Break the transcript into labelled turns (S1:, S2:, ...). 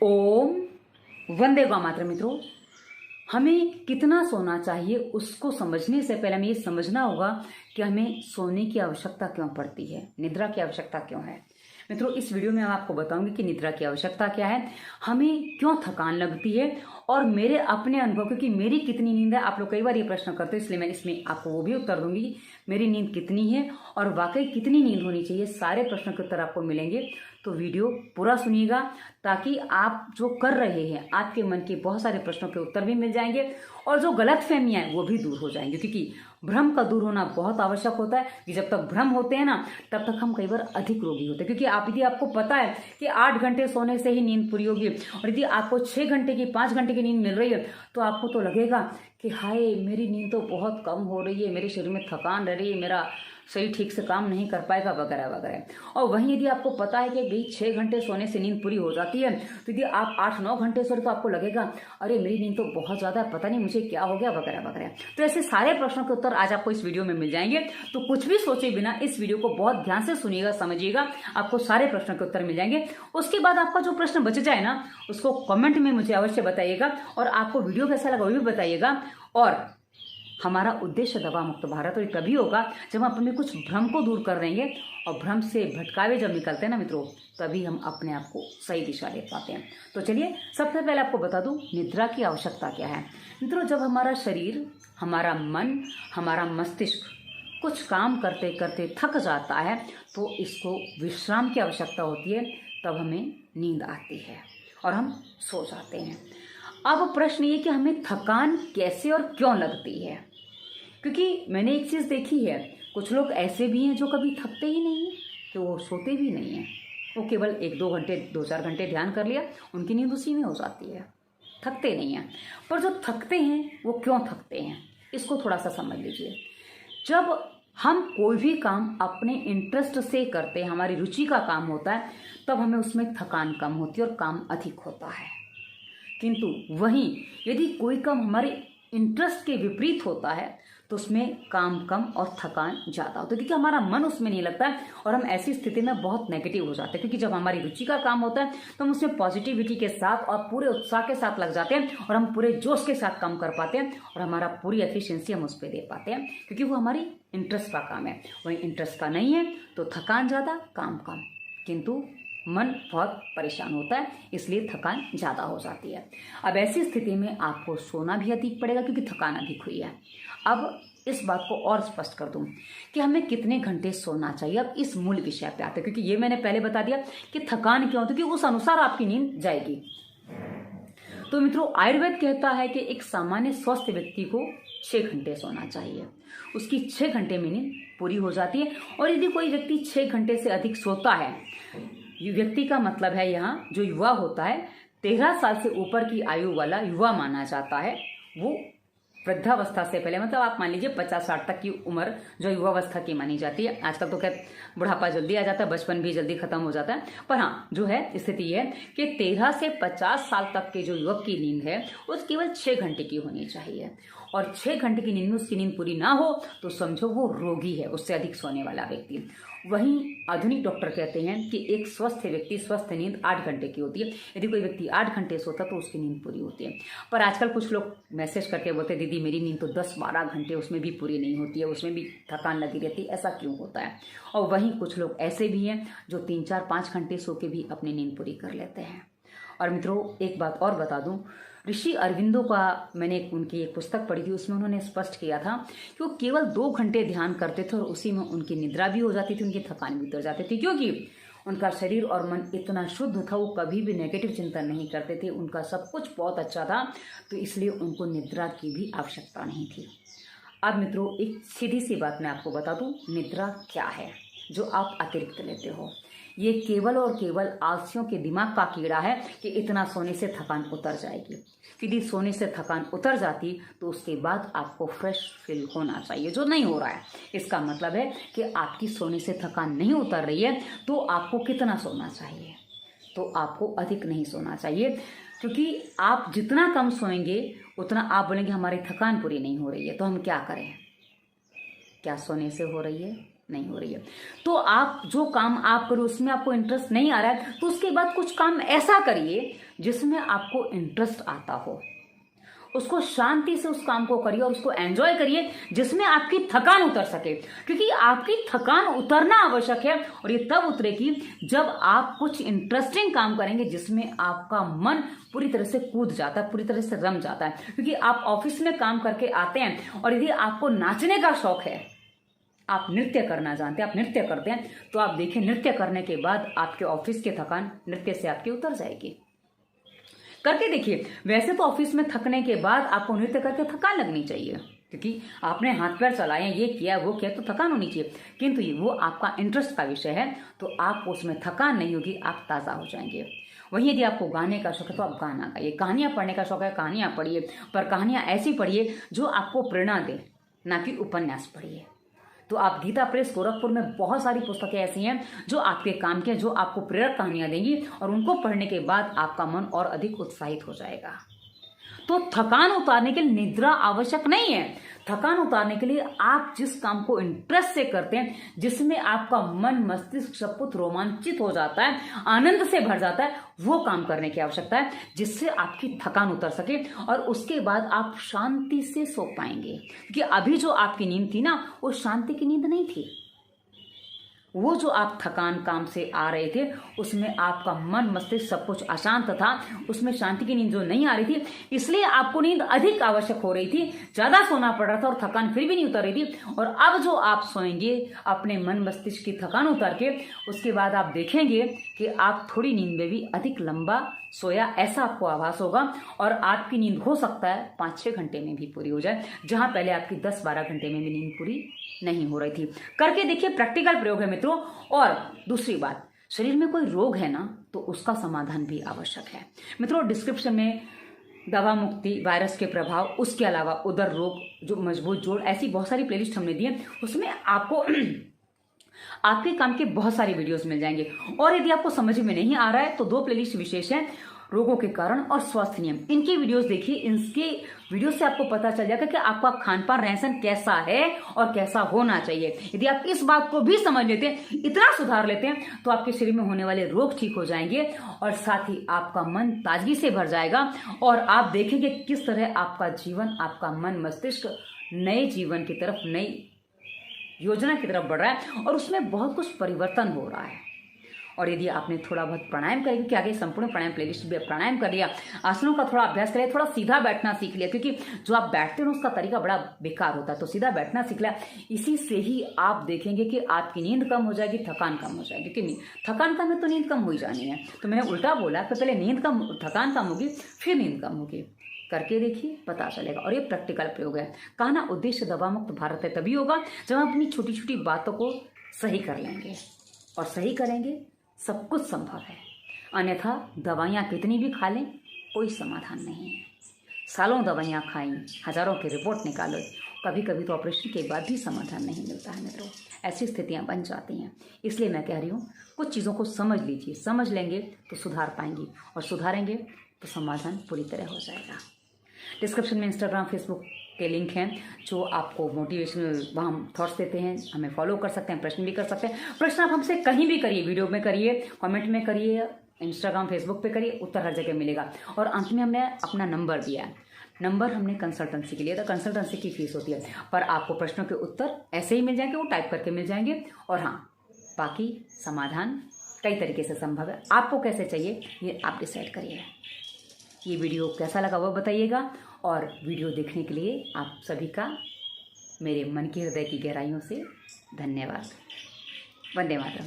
S1: ओम वंदे गौ मातरम। मित्रों, हमें कितना सोना चाहिए उसको समझने से पहले हमें ये समझना होगा कि हमें सोने की आवश्यकता क्यों पड़ती है, निद्रा की आवश्यकता क्यों है। मित्रों, इस वीडियो में मैं आपको बताऊंगी कि निद्रा की आवश्यकता क्या है, हमें क्यों थकान लगती है और मेरे अपने अनुभव, क्योंकि मेरी कितनी नींद है। आप लोग कई बार ये प्रश्न करते हो, इसलिए मैं इसमें आपको वो भी उत्तर दूंगी कि मेरी नींद कितनी है और वाकई कितनी नींद होनी चाहिए। सारे प्रश्नों के उत्तर आपको मिलेंगे, तो वीडियो पूरा सुनिएगा ताकि आप जो कर रहे हैं आपके मन के बहुत सारे प्रश्नों के उत्तर भी मिल जाएंगे और जो गलतफहमियां हैं वो भी दूर हो जाएंगी, क्योंकि भ्रम का दूर होना बहुत आवश्यक होता है। कि जब तक भ्रम होते हैं ना, तब तक हम कई बार अधिक रोगी होते हैं। क्योंकि यदि आपको पता है कि 8 घंटे सोने से ही नींद पूरी होगी और यदि आपको 6 घंटे की 5 घंटे की नींद मिल रही है, तो आपको तो लगेगा कि हाय मेरी नींद तो बहुत कम हो रही है, मेरे शरीर में थकान रह रही है, मेरा शरीर ठीक से काम नहीं कर पाएगा वगैरह वगैरह। और वहीं यदि आपको पता है कि भाई 6 घंटे सोने से नींद पूरी हो जाती है, तो यदि आप 8-9 घंटे सो रहे तो आपको लगेगा अरे मेरी नींद तो बहुत ज़्यादा है, पता नहीं मुझे क्या हो गया वगैरह वगैरह। तो ऐसे सारे प्रश्नों के उत्तर आज आपको इस वीडियो में मिल जाएंगे। तो कुछ भी सोचे बिना इस वीडियो को बहुत ध्यान से सुनिएगा, समझिएगा, आपको सारे प्रश्नों के उत्तर मिल जाएंगे। उसके बाद आपका जो प्रश्न बच जाए ना, उसको कमेंट में मुझे अवश्य बताइएगा और आपको वीडियो कैसा लगा वो भी बताइएगा। और हमारा उद्देश्य दवा मुक्त भारत और तभी होगा जब हम अपने कुछ भ्रम को दूर कर देंगे और भ्रम से भटकावे जब निकलते हैं ना मित्रों, तभी हम अपने आप को सही दिशा दे पाते हैं। तो चलिए सबसे पहले आपको बता दूं निद्रा की आवश्यकता क्या है। मित्रों, जब हमारा शरीर, हमारा मन, हमारा मस्तिष्क कुछ काम करते करते थक जाता है तो इसको विश्राम की आवश्यकता होती है, तब हमें नींद आती है और हम सो जाते हैं। अब प्रश्न ये कि हमें थकान कैसे और क्यों लगती है, क्योंकि मैंने एक चीज़ देखी है, कुछ लोग ऐसे भी हैं जो कभी थकते ही नहीं हैं, तो वो सोते भी नहीं हैं, वो केवल 1-2 घंटे 2-4 घंटे ध्यान कर लिया, उनकी नींद उसी में हो जाती है, थकते नहीं हैं। पर जो थकते हैं वो क्यों थकते हैं, इसको थोड़ा सा समझ लीजिए। जब हम कोई भी काम अपने इंटरेस्ट से करते हैं, हमारी रुचि का काम होता है, तब हमें उसमें थकान कम होती है और काम अधिक होता है। किंतु वहीं यदि कोई काम हमारे इंटरेस्ट के विपरीत होता है तो उसमें काम कम और थकान ज़्यादा होती है, क्योंकि हमारा मन उसमें नहीं लगता है और हम ऐसी स्थिति में बहुत नेगेटिव हो जाते हैं। क्योंकि जब हमारी रुचि का काम होता है तो हम उसमें पॉजिटिविटी के साथ और पूरे उत्साह के साथ लग जाते हैं और हम पूरे जोश के साथ काम कर पाते हैं और हमारा पूरी एफिशिएंसी हम उस पर दे पाते हैं, क्योंकि वो हमारी इंटरेस्ट का काम है। वही इंटरेस्ट का नहीं है तो थकान ज़्यादा, काम कम, किंतु मन बहुत परेशान होता है, इसलिए थकान ज़्यादा हो जाती है। अब ऐसी स्थिति में आपको सोना भी अधिक पड़ेगा क्योंकि थकान अधिक हुई है। अब इस बात को और स्पष्ट कर दूं कि हमें कितने घंटे सोना चाहिए। अब इस मूल विषय पे आते हैं, क्योंकि ये मैंने पहले बता दिया कि थकान क्यों होती है, क्योंकि उस अनुसार आपकी नींद जाएगी। तो मित्रों, आयुर्वेद कहता है कि एक सामान्य स्वस्थ व्यक्ति को 6 घंटे सोना चाहिए, उसकी 6 घंटे में नींद पूरी हो जाती है। और यदि कोई व्यक्ति 6 घंटे से अधिक सोता है, व्यक्ति का मतलब है यहाँ जो युवा होता है, 13 साल से ऊपर की आयु वाला युवा माना जाता है। वो वृद्धावस्था से पहले, मतलब आप मान लीजिए 50-60 तक की उम्र जो युवावस्था की मानी जाती है। आजकल तो खैर बुढ़ापा जल्दी आ जाता है, बचपन भी जल्दी खत्म हो जाता है, पर हाँ जो है स्थिति है कि 13 से 50 साल तक के जो युवक की नींद है वो केवल 6 घंटे की होनी चाहिए। और 6 घंटे की नींद में उसकी नींद पूरी ना हो तो समझो वो रोगी है, उससे अधिक सोने वाला व्यक्ति। वहीं आधुनिक डॉक्टर कहते हैं कि एक स्वस्थ व्यक्ति, स्वस्थ नींद 8 घंटे की होती है। यदि कोई व्यक्ति 8 घंटे सोता तो उसकी नींद पूरी होती है। पर आजकल कुछ लोग मैसेज करके बोलते दीदी मेरी नींद तो 10-12 घंटे, उसमें भी पूरी नहीं होती है, उसमें भी थकान लगी रहती है, ऐसा क्यों होता है। और वहीं कुछ लोग ऐसे भी हैं जो 3-4-5 घंटे सो के भी अपनी नींद पूरी कर लेते हैं। और मित्रों, एक बात और बता दूं, ऋषि अरविंदो का मैंने उनकी एक पुस्तक पढ़ी थी, उसमें उन्होंने स्पष्ट किया था कि वो केवल 2 घंटे ध्यान करते थे और उसी में उनकी निद्रा भी हो जाती थी, उनकी थकान भी उतर जाती थी, क्योंकि उनका शरीर और मन इतना शुद्ध था, वो कभी भी नेगेटिव चिंतन नहीं करते थे, उनका सब कुछ बहुत अच्छा था, तो इसलिए उनको निद्रा की भी आवश्यकता नहीं थी। अब मित्रों, एक सीधी सी बात मैं आपको बता दूं, निद्रा क्या है जो आप अतिरिक्त लेते हो। ये केवल और केवल आलसियों के दिमाग का कीड़ा है कि इतना सोने से थकान उतर जाएगी। यदि सोने से थकान उतर जाती तो उसके बाद आपको फ्रेश फील होना चाहिए, जो नहीं हो रहा है। इसका मतलब है कि आपकी सोने से थकान नहीं उतर रही है, तो आपको कितना सोना चाहिए, तो आपको अधिक नहीं सोना चाहिए, क्योंकि आप जितना कम सोएंगे उतना आप बोलेंगे हमारी थकान पूरी नहीं हो रही है। तो हम क्या करें, क्या सोने से हो रही है? नहीं हो रही है। तो आप जो काम आप करो उसमें आपको इंटरेस्ट नहीं आ रहा है, तो उसके बाद कुछ काम ऐसा करिए जिसमें आपको इंटरेस्ट आता हो। उसको शांति से उस काम को करिए और उसको एंजॉय करिए, जिसमें आपकी थकान उतर सके, क्योंकि आपकी थकान उतरना आवश्यक है। और ये तब उतरेगी जब आप कुछ इंटरेस्टिंग काम करेंगे जिसमें आपका मन पूरी तरह से कूद जाता है, पूरी तरह से रम जाता है। क्योंकि आप ऑफिस में काम करके आते हैं और यदि आपको नाचने का शौक है, आप नृत्य करना जानते हैं, आप नृत्य करते हैं, तो आप देखिए नृत्य करने के बाद आपके ऑफिस की थकान नृत्य से आपकी उतर जाएगी। करके देखिए। वैसे तो ऑफिस में थकने के बाद आपको नृत्य करके थकान लगनी चाहिए, क्योंकि आपने हाथ पैर चलाए, ये किया वो किया, तो थकान होनी चाहिए। किंतु ये वो आपका इंटरेस्ट का विषय है, तो आपको उसमें थकान नहीं होगी, आप ताज़ा हो जाएंगे। वहीं यदि आपको गाने का शौक है तो आप गाना गाइए, कहानियाँ पढ़ने का शौक है कहानियाँ पढ़िए, पर कहानियाँ ऐसी पढ़िए जो आपको प्रेरणा दे, ना कि उपन्यास पढ़िए। तो आप गीता प्रेस गोरखपुर में बहुत सारी पुस्तकें ऐसी हैं जो आपके काम के, जो आपको प्रेरक कहानियां देंगी, और उनको पढ़ने के बाद आपका मन और अधिक उत्साहित हो जाएगा। तो थकान उतारने के लिए निद्रा आवश्यक नहीं है। थकान उतारने के लिए आप जिस काम को इंटरेस्ट से करते हैं, जिसमें आपका मन मस्तिष्क सब कुछ रोमांचित हो जाता है, आनंद से भर जाता है, वो काम करने की आवश्यकता है, जिससे आपकी थकान उतर सके और उसके बाद आप शांति से सो पाएंगे। क्योंकि अभी जो आपकी नींद थी ना, वो शांति की नींद नहीं थी। वो जो आप थकान काम से आ रहे थे, उसमें आपका मन मस्तिष्क सब कुछ अशांत था, उसमें शांति की नींद जो नहीं आ रही थी, इसलिए आपको नींद अधिक आवश्यक हो रही थी, ज्यादा सोना पड़ रहा था और थकान फिर भी नहीं उतर रही थी। और अब जो आप सोएंगे अपने मन मस्तिष्क की थकान उतार के, उसके बाद आप देखेंगे कि आप थोड़ी नींद में भी अधिक लंबा सोया, ऐसा आपको आभास होगा। और आपकी नींद हो सकता है 5-6 घंटे में भी पूरी हो जाए, जहां पहले आपकी 10-12 घंटे में भी नींद पूरी नहीं हो रही थी। करके देखिए, प्रैक्टिकल प्रयोग है मित्रों। और दूसरी बात, शरीर में कोई रोग है ना, तो उसका समाधान भी आवश्यक है मित्रों। डिस्क्रिप्शन में दवा मुक्ति, वायरस के प्रभाव, उसके अलावा उदर रोग, जो मजबूत जोड़, ऐसी बहुत सारी प्लेलिस्ट हमने दी है, उसमें आपको आपके काम के बहुत सारी वीडियोस मिल जाएंगे। और यदि आपको समझ में नहीं आ रहा है तो 2 प्लेलिस्ट विशेष हैं, रोगों के कारण और स्वास्थ्य नियम। इनकी वीडियोस देखिए, इनके वीडियो से आपको पता चल जाएगा कि आपका खान पान रहन कैसा है और कैसा होना चाहिए। यदि आप इस बात को भी समझ लेते हैं, इतना सुधार लेते हैं, तो आपके शरीर में होने वाले रोग ठीक हो जाएंगे और साथ ही आपका मन ताजगी से भर जाएगा। और आप देखेंगे किस तरह आपका जीवन, आपका मन मस्तिष्क नए जीवन की तरफ, नई योजना की तरफ बढ़ रहा है और उसमें बहुत कुछ परिवर्तन हो रहा है। और यदि आपने थोड़ा बहुत प्राणायाम करेंगे, कि आगे संपूर्ण प्राणायाम प्लेलिस्ट में प्राणायाम कर लिया, आसनों का थोड़ा अभ्यास करें, थोड़ा सीधा बैठना सीख लिया, क्योंकि जो आप बैठते हो उसका तरीका बड़ा बेकार होता है, तो सीधा बैठना सीख लिया। इसी से ही आप देखेंगे कि आपकी नींद कम हो जाएगी, थकान कम हो जाएगी। क्योंकि थकान कम है तो नींद कम हो ही जानी है। तो मैंने उल्टा बोला कि पहले नींद कम, थकान कम होगी, फिर नींद कम होगी। करके देखिए, पता चलेगा। और ये प्रैक्टिकल प्रयोग है। कहा ना, उद्देश्य दवा मुक्त भारत है तभी होगा जब हम अपनी छोटी छोटी बातों को सही कर लेंगे, और सही करेंगे सब कुछ संभव है। अन्यथा दवाइयाँ कितनी भी खा लें, कोई समाधान नहीं है। सालों दवाइयाँ खाई, हजारों की रिपोर्ट निकालो, कभी कभी तो ऑपरेशन के बाद भी समाधान नहीं मिलता है मित्रों। ऐसी स्थितियाँ बन जाती हैं। इसलिए मैं कह रही हूँ, कुछ चीज़ों को समझ लीजिए, समझ लेंगे तो सुधार पाएंगे, और सुधारेंगे तो समाधान पूरी तरह हो जाएगा। डिस्क्रिप्शन में इंस्टाग्राम, फेसबुक के लिंक हैं, जो आपको मोटिवेशनल वहाँ थॉट्स देते हैं। हमें फॉलो कर सकते हैं, प्रश्न भी कर सकते हैं। प्रश्न आप हमसे कहीं भी करिए, वीडियो में करिए, कमेंट में करिए, इंस्टाग्राम, फेसबुक पे करिए, उत्तर हर जगह मिलेगा। और अंत में हमने अपना नंबर दिया है। नंबर हमने कंसल्टेंसी के लिए था, कंसल्टेंसी की फीस होती है, पर आपको प्रश्नों के उत्तर ऐसे ही मिल जाएंगे, वो टाइप करके मिल जाएंगे। और हाँ, बाकी समाधान कई तरीके से संभव है। आपको कैसे चाहिए ये आप डिसाइड करिए। ये वीडियो कैसा लगा वो बताइएगा, और वीडियो देखने के लिए आप सभी का मेरे मन के हृदय की गहराइयों से धन्यवाद। वंदे मातरम।